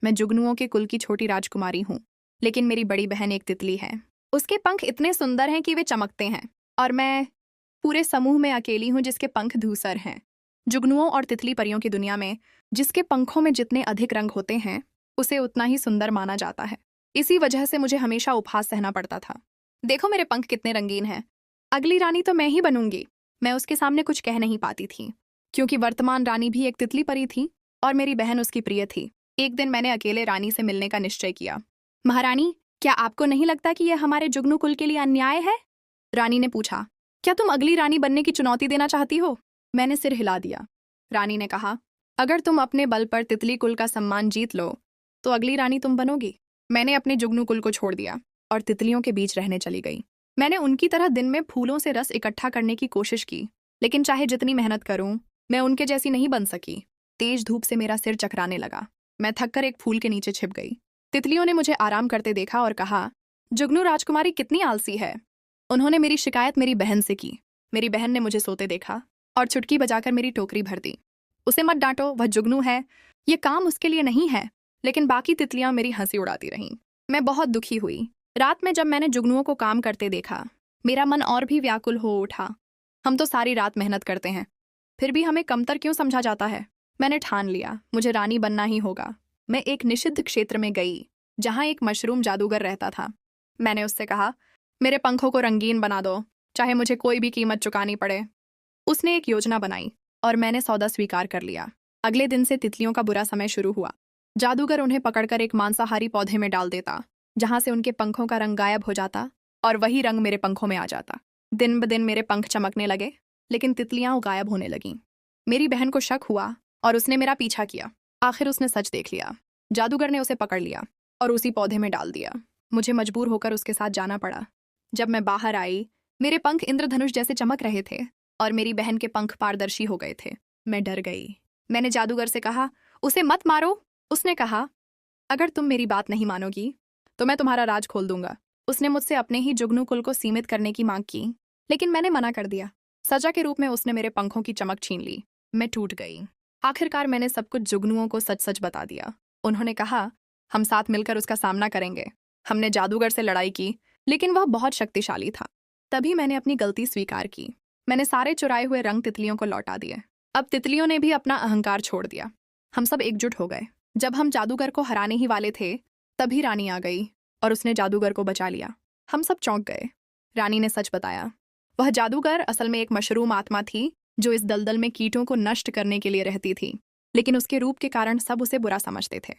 मैं जुगनुओं के कुल की छोटी राजकुमारी हूँ, लेकिन मेरी बड़ी बहन एक तितली है। उसके पंख इतने सुंदर हैं कि वे चमकते हैं, और मैं पूरे समूह में अकेली हूँ जिसके पंख धूसर हैं। जुगनुओं और तितली परियों की दुनिया में जिसके पंखों में जितने अधिक रंग होते हैं, उसे उतना ही सुंदर माना जाता है। इसी वजह से मुझे हमेशा उपहास सहना पड़ता था। देखो मेरे पंख कितने रंगीन हैं। अगली रानी तो मैं ही बनूंगी। मैं उसके सामने कुछ कह नहीं पाती थी, क्योंकि वर्तमान रानी भी एक तितली परी थी और मेरी बहन उसकी प्रिय थी। एक दिन मैंने अकेले रानी से मिलने का निश्चय किया। महारानी, क्या आपको नहीं लगता कि यह हमारे जुगनू कुल के लिए अन्याय है? रानी ने पूछा। क्या तुम अगली रानी बनने की चुनौती देना चाहती हो? मैंने सिर हिला दिया। रानी ने कहा, अगर तुम अपने बल पर तितली कुल का सम्मान जीत लो तो अगली रानी तुम बनोगी। मैंने अपने जुगनू कुल को छोड़ दिया और तितलियों के बीच रहने चली गई। मैंने उनकी तरह दिन में फूलों से रस इकट्ठा करने की कोशिश की, लेकिन चाहे जितनी मेहनत करूं, मैं उनके जैसी नहीं बन सकी। तेज धूप से मेरा सिर चकराने लगा। मैं थककर एक फूल के नीचे छिप गई। तितलियों ने मुझे आराम करते देखा और कहा, जुगनू राजकुमारी कितनी आलसी है। उन्होंने मेरी शिकायत मेरी बहन से की। मेरी बहन ने मुझे सोते देखा और चुटकी बजाकर मेरी टोकरी भर दी। उसे मत डांटो, वह जुगनू है, ये काम उसके लिए नहीं है। लेकिन बाकी तितलियां मेरी हंसी उड़ाती रहीं। मैं बहुत दुखी हुई। रात में जब मैंने जुगनुओं को काम करते देखा, मेरा मन और भी व्याकुल हो उठा। हम तो सारी रात मेहनत करते हैं, फिर भी हमें कमतर क्यों समझा जाता है? मैंने ठान लिया, मुझे रानी बनना ही होगा। मैं एक निषिद्ध क्षेत्र में गई जहां एक मशरूम जादूगर रहता था। मैंने उससे कहा, मेरे पंखों को रंगीन बना दो, चाहे मुझे कोई भी कीमत चुकानी पड़े। उसने एक योजना बनाई और मैंने सौदा स्वीकार कर लिया। अगले दिन से तितलियों का बुरा समय शुरू हुआ। जादूगर उन्हें पकड़कर एक मांसाहारी पौधे में डाल देता, जहां से उनके पंखों का रंग गायब हो जाता और वही रंग मेरे पंखों में आ जाता। दिन ब दिन मेरे पंख चमकने लगे, लेकिन तितलियां गायब होने लगीं। मेरी बहन को शक हुआ और उसने मेरा पीछा किया। आखिर उसने सच देख लिया। जादूगर ने उसे पकड़ लिया और उसी पौधे में डाल दिया। मुझे मजबूर होकर उसके साथ जाना पड़ा। जब मैं बाहर आई, मेरे पंख इंद्रधनुष जैसे चमक रहे थे और मेरी बहन के पंख पारदर्शी हो गए थे। मैं डर गई। मैंने जादूगर से कहा, उसे मत मारो। उसने कहा, अगर तुम मेरी बात नहीं मानोगी तो मैं तुम्हारा राज खोल दूंगा। उसने मुझसे अपने ही जुगनू कुल को सीमित करने की मांग की, लेकिन मैंने मना कर दिया। सजा के रूप में उसने मेरे पंखों की चमक छीन ली। मैं टूट गई। आखिरकार मैंने सब कुछ जुगनुओं को सच सच बता दिया। उन्होंने कहा, हम साथ मिलकर उसका सामना करेंगे। हमने जादूगर से लड़ाई की, लेकिन वह बहुत शक्तिशाली था। तभी मैंने अपनी गलती स्वीकार की। मैंने सारे चुराए हुए रंग तितलियों को लौटा दिए। अब तितलियों ने भी अपना अहंकार छोड़ दिया। हम सब एकजुट हो गए। जब हम जादूगर को हराने ही वाले थे, तभी रानी आ गई और उसने जादूगर को बचा लिया। हम सब चौंक गए। रानी ने सच बताया। वह जादूगर असल में एक मशरूम आत्मा थी जो इस दलदल में कीटों को नष्ट करने के लिए रहती थी, लेकिन उसके रूप के कारण सब उसे बुरा समझते थे।